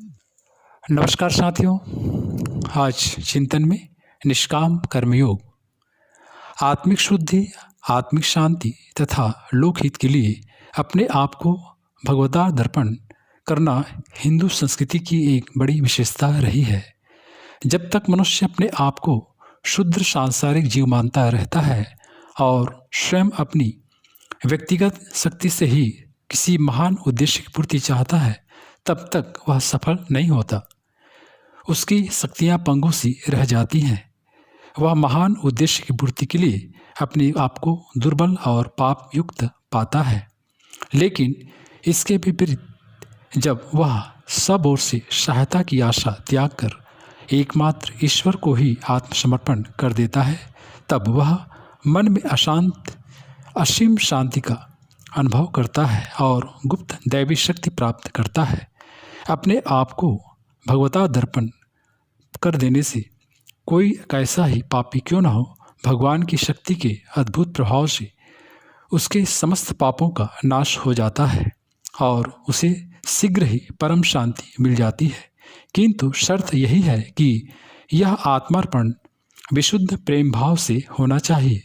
नमस्कार साथियों। आज चिंतन में निष्काम कर्मयोग, आत्मिक शुद्धि, आत्मिक शांति तथा लोकहित के लिए अपने आप को भगवदार्पण करना हिंदू संस्कृति की एक बड़ी विशेषता रही है। जब तक मनुष्य अपने आप को शुद्ध सांसारिक जीव मानता रहता है और स्वयं अपनी व्यक्तिगत शक्ति से ही किसी महान उद्देश्य की पूर्ति चाहता है, तब तक वह सफल नहीं होता। उसकी शक्तियाँ पंगु सी रह जाती हैं। वह महान उद्देश्य की पूर्ति के लिए अपने आप को दुर्बल और पाप युक्त पाता है। लेकिन इसके विपरीत, जब वह सब ओर से सहायता की आशा त्याग कर एकमात्र ईश्वर को ही आत्मसमर्पण कर देता है, तब वह मन में असीम शांति का अनुभव करता है और गुप्त दैवी शक्ति प्राप्त करता है। अपने आप को भगवदार्पण कर देने से कोई कैसा ही पापी क्यों न हो, भगवान की शक्ति के अद्भुत प्रभाव से उसके समस्त पापों का नाश हो जाता है और उसे शीघ्र ही परम शांति मिल जाती है। किंतु शर्त यही है कि यह आत्मार्पण विशुद्ध प्रेम भाव से होना चाहिए।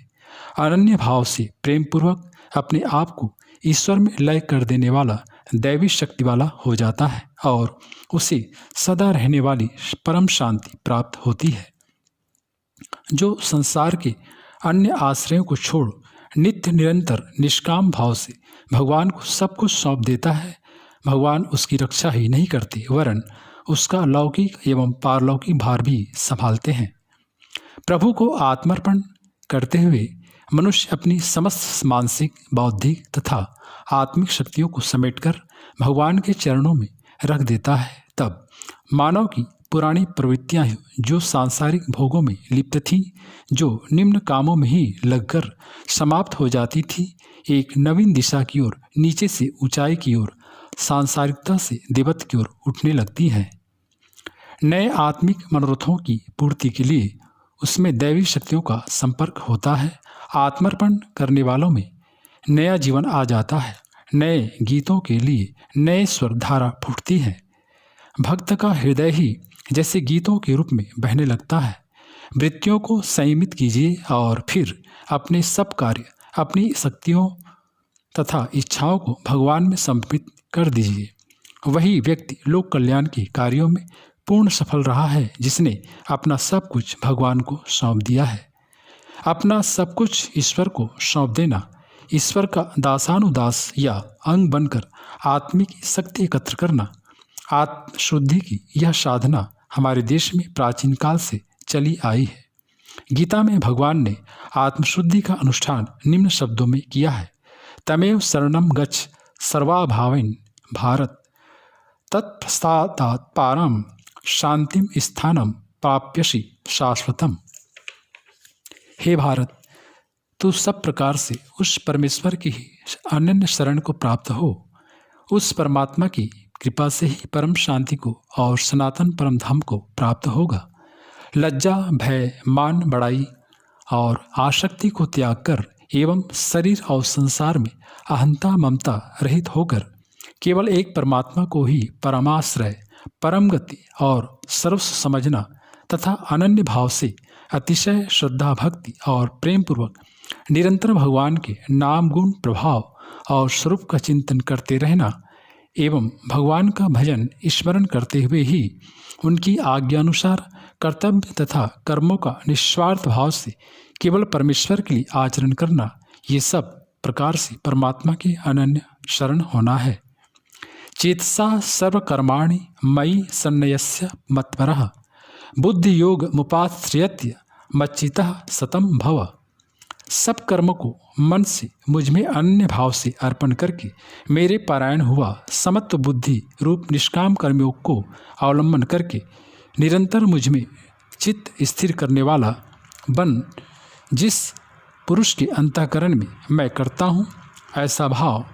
अनन्य भाव से प्रेम पूर्वक अपने आप को ईश्वर में लय कर देने वाला दैवी शक्ति वाला हो जाता है और उसे सदा रहने वाली परम शांति प्राप्त होती है। जो संसार के अन्य आश्रयों को छोड़ नित्य निरंतर निष्काम भाव से भगवान को सब कुछ सौंप देता है, भगवान उसकी रक्षा ही नहीं करते वरन उसका लौकिक एवं पारलौकिक भार भी संभालते हैं। प्रभु को आत्मर्पण करते हुए मनुष्य अपनी समस्त मानसिक, बौद्धिक तथा आत्मिक शक्तियों को समेटकर भगवान के चरणों में रख देता है। तब मानव की पुरानी प्रवृत्तियां जो सांसारिक भोगों में लिप्त थीं, जो निम्न कामों में ही लगकर समाप्त हो जाती थी, एक नवीन दिशा की ओर, नीचे से ऊंचाई की ओर, सांसारिकता से देवत्व की ओर उठने लगती हैं। नए आत्मिक मनोरथों की पूर्ति के लिए उसमें दैवी शक्तियों का संपर्क होता है। आत्मर्पण करने वालों में नया जीवन आ जाता है। नए गीतों के लिए नए स्वर धारा फूटती है। भक्त का हृदय ही जैसे गीतों के रूप में बहने लगता है। वृत्तियों को संयमित कीजिए और फिर अपने सब कार्य, अपनी शक्तियों तथा इच्छाओं को भगवान में समर्पित कर दीजिए। वही व्यक्ति लोक कल्याण के कार्यों में पूर्ण सफल रहा है, जिसने अपना सब कुछ भगवान को सौंप दिया है। अपना सब कुछ ईश्वर को सौंप देना, ईश्वर का दासानुदास या अंग बनकर आत्मिक शक्ति एकत्र करना, आत्मशुद्धि की यह साधना हमारे देश में प्राचीन काल से चली आई है। गीता में भगवान ने आत्मशुद्धि का अनुष्ठान निम्न शब्दों में किया है: तमेव शरणं गच्छ सर्वाभावेन भारत, तत्पश्चात् पारम शांतिम स्थानम प्राप्यसि शाश्वतम। हे भारत, तू सब प्रकार से उस परमेश्वर की ही अनन्य शरण को प्राप्त हो। उस परमात्मा की कृपा से ही परम शांति को और सनातन परम धाम को प्राप्त होगा। लज्जा, भय, मान बढ़ाई और आसक्ति को त्याग कर एवं शरीर और संसार में अहंता ममता रहित होकर केवल एक परमात्मा को ही परमाश्रय, परम गति और सर्वस्व समझना तथा अनन्य भाव से अतिशय श्रद्धा, भक्ति और प्रेम पूर्वक निरंतर भगवान के नाम, गुण, प्रभाव और स्वरूप का चिंतन करते रहना एवं भगवान का भजन स्मरण करते हुए ही उनकी आज्ञानुसार कर्तव्य तथा कर्मों का निस्वार्थ भाव से केवल परमेश्वर के लिए आचरण करना, ये सब प्रकार से परमात्मा के अनन्य शरण होना है। चेतसा सर्वकर्माणि मयि सन्न्यस्य मत्परः बुद्धि योग मुपाश्रयत्य मच्चितः सतम भव। सब कर्म को मन से मुझ में अन्य भाव से अर्पण करके मेरे पारायण हुआ समत्व बुद्धि रूप निष्काम कर्मयोग को अवलंबन करके निरंतर मुझ में चित्त स्थिर करने वाला बन जिस पुरुष के अंतःकरण में मैं करता हूँ ऐसा भाव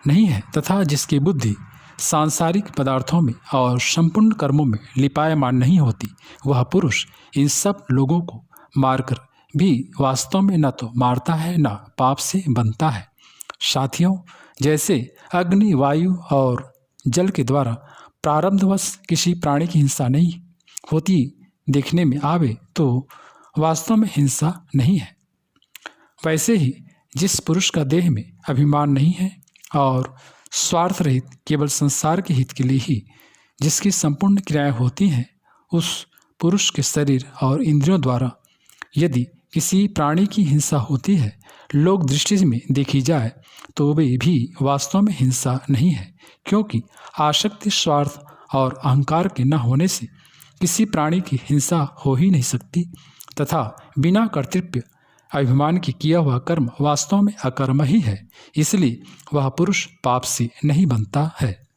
नहीं है तथा जिसकी बुद्धि सांसारिक पदार्थों में और संपूर्ण कर्मों में लिपायमान नहीं होती, वह पुरुष इन सब लोगों को मारकर भी वास्तव में न तो मारता है न पाप से बनता है। साथियों, जैसे अग्नि, वायु और जल के द्वारा प्रारब्धवश किसी प्राणी की हिंसा नहीं होती देखने में आवे तो वास्तव में हिंसा नहीं है। वैसे ही जिस पुरुष का देह में अभिमान नहीं है और स्वार्थ रहित केवल संसार के हित के लिए ही जिसकी संपूर्ण क्रियाएं होती हैं, उस पुरुष के शरीर और इंद्रियों द्वारा यदि किसी प्राणी की हिंसा होती है, लोक दृष्टि में देखी जाए तो वे भी वास्तव में हिंसा नहीं है, क्योंकि आसक्ति, स्वार्थ और अहंकार के न होने से किसी प्राणी की हिंसा हो ही नहीं सकती तथा बिना कर्तृत्व अभिमान की किया हुआ कर्म वास्तव में अकर्म ही है, इसलिए वह पुरुष पाप से नहीं बनता है।